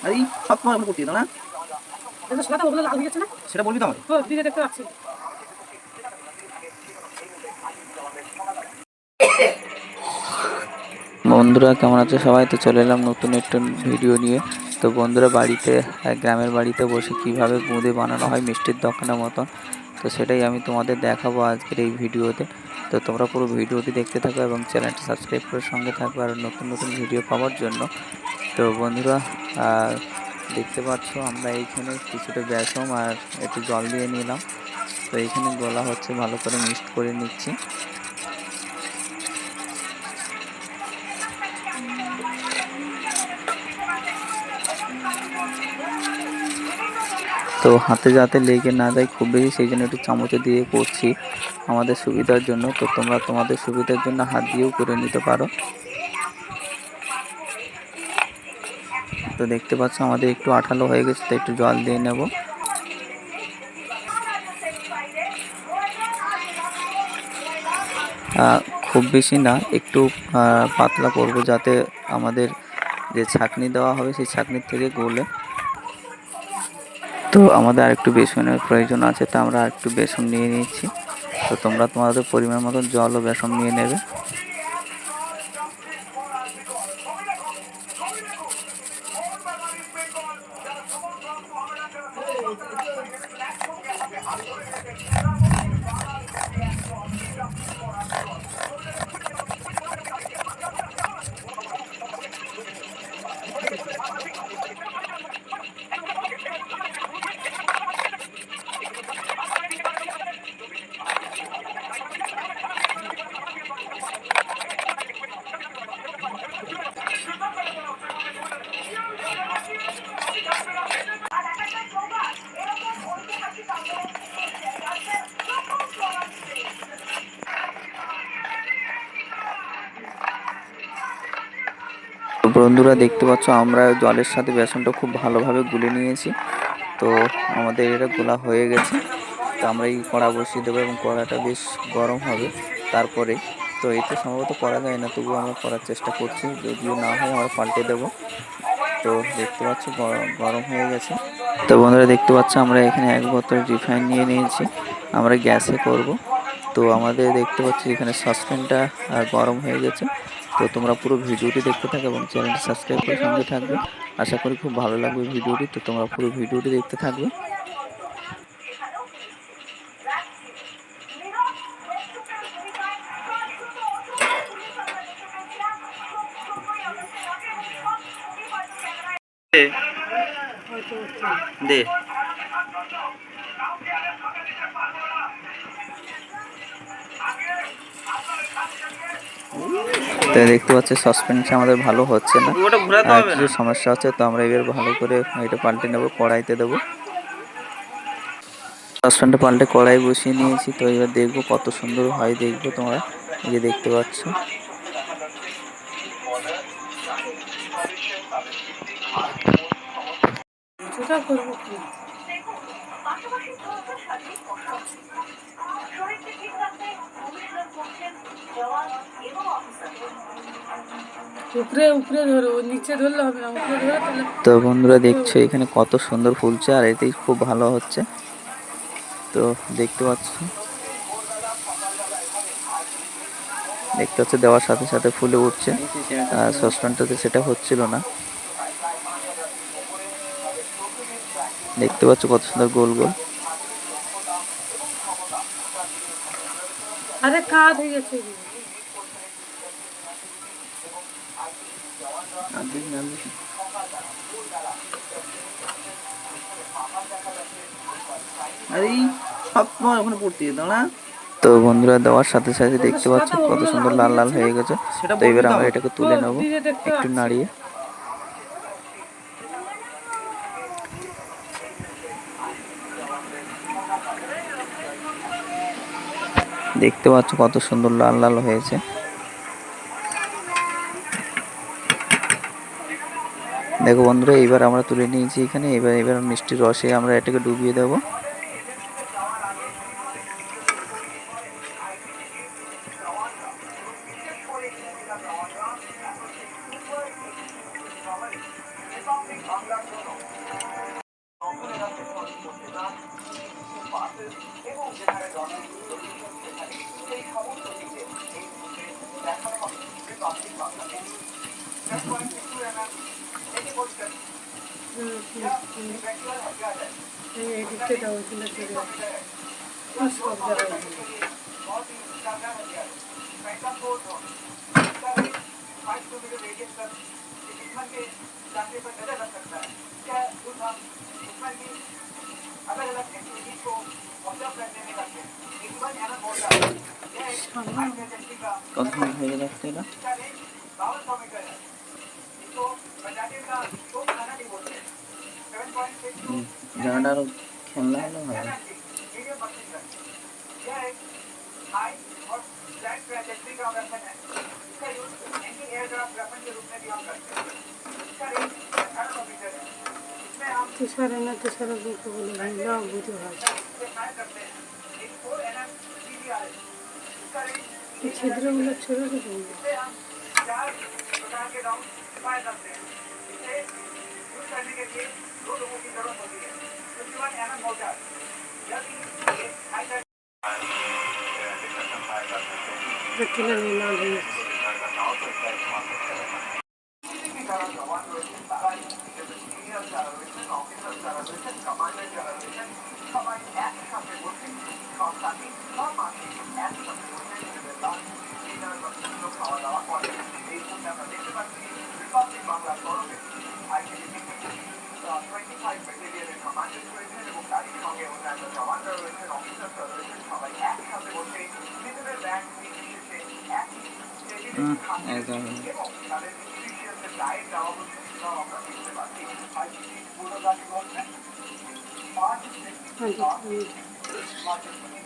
আরে সব সময় করতে না সেটা ওগুলো লাল হয়ে গেছে না, সেটা বলবি তো আমাকে। দিকে দেখতে পাচ্ছি। বন্ধুরা কেমন আছে সবাই? তো চলে এলাম নতুন একটা ভিডিও নিয়ে। তো বন্ধুরা বাড়িতে গ্রামের বাড়িতে বসে কিভাবে বোঁদে বানানো হয় মিষ্টির দোকানের মতন, তো সেটাই আমি তোমাদের দেখাবো আজকের এই ভিডিওতে। তো তোমরা পুরো ভিডিওটি দেখতে থাকো এবং চ্যানেলটি সাবস্ক্রাইব করে সঙ্গে থাকবে আর নতুন নতুন ভিডিও পাওয়ার জন্য। তো বন্ধুরা দেখতে পাচ্ছ আমরা এইখানে কিছুটা বেসম আর একটু জল দিয়ে নিলাম। তো এইখানে গলা হচ্ছে, ভালো করে মিক্সড করে নিচ্ছি। তো হাতে যাতে লেগে না যায় খুব বেশি, সেই জন্য একটু চামচে দিয়ে করছি আমাদের সুবিধার জন্য। তো তোমরা তোমাদের সুবিধার জন্য হাত দিয়েও করে নিতে পারো। তো দেখতে পাচ্ছ আমাদের একটু আঠালো হয়ে গেছে, তো একটু জল দিয়ে নেব। খুব বেশি না, একটু পাতলা করব যাতে আমাদের যে ছাঁকনি দেওয়া হবে সেই ছাঁকনির থেকে গলে। তো আমাদের আরেকটু বেসনের প্রয়োজন আছে, তো আমরা আরেকটু বেসন নিয়ে নিচ্ছি। তো তোমরা তোমাদের পরিমাণ মতো জল ও বেসন নিয়ে নেবে। বন্ধুরা দেখতে পাচ্ছ আমরা জলের সাথে বেসনটা খুব ভালোভাবে গুলে নিয়েছি। তো আমাদের এটা গোলা হয়ে গেছে। তো আমরা এই কড়া বসিয়ে দেবো এবং কড়াটা বেশ গরম হবে তারপরে। তো এতে সম্ভবত করা যায় না, তবুও আমরা করার চেষ্টা করছি, যদিও না হয় আমরা পাল্টে দেবো। তো দেখতে পাচ্ছ গরম হয়ে গেছে। তো বন্ধুরা দেখতে পাচ্ছ আমরা এখানে 1 বোতল রিফাইন নিয়ে নিয়েছি, আমরা গ্যাসে করব। তো আমাদের দেখতে পাচ্ছি এখানে সসপ্যানটা গরম হয়ে গেছে। তো তোমরা পুরো ভিডিওটি দেখতে থাকো এবং চ্যানেলটি সাবস্ক্রাইব করে সঙ্গে থাকবে। আশা করি খুব ভালো লাগবে ভিডিওটি। তো তোমরা পুরো ভিডিওটি দেখতে থাকবে। দে তো দেখতে পাচ্ছি সাসপেন্স আমাদের ভালো হচ্ছে না, কিছু সমস্যা হচ্ছে। তো আমরা এবার ভালো করে এটা পাল্টে নেব, কড়াইতে দেবো। সসপ্যানটা পাল্টে কড়াই বসিয়ে নিয়েছি। তো এবার দেখবো কত সুন্দর হয়, দেখবো তোমরা এই যে দেখতে পাচ্ছ। উপরে উপরে ধরো, নিচে ধরলে হবে না, উপরে ধরে তাহলে। তো বন্ধুরা দেখছো এখানে কত সুন্দর ফুলছে আর এতেই খুব ভালো হচ্ছে। তো দেখতে পাচ্ছ দেওয়ার সাথে সাথে ফুলে উঠছে। সসপ্যানটাতে সেটা হচ্ছিল না। দেখতে পাচ্ছ কত সুন্দর গোল গোল। আরে কাজ হয়ে গেছে। আরে সব সময় ওখানে পড়তে যেতাম না। তো বন্ধুরা দেওয়ার সাথে সাথে দেখতে পাচ্ছ কত সুন্দর লাল লাল হয়ে গেছে। সেটা তো বলবি এবার তো আমরা আমাকে। এটাকে তুলে নেব একটু নাড়িয়ে। দেখতে পাচ্ছ কত সুন্দর লাল লাল হয়েছে। দেখো বন্ধুরা এবার আমরা তুলে নিয়েছি এখানে। এবার মিষ্টির রসে আমরা এটাকে ডুবিয়ে দেব। এই দিকটা দাও, ওইখানে চলে যাচ্ছে সব জায়গায়। কতক্ষণ ভেজে রাখতে এটা? জায়গাটা আরো খেলনা হলে ভালো। তুষারে না তুষারে বলতে বলে না বুঝতে হয়। এই ছিদ্রগুলো ছোট ছোট। তুলে নিয়ে না দিয়ে একদম হ্যাঁ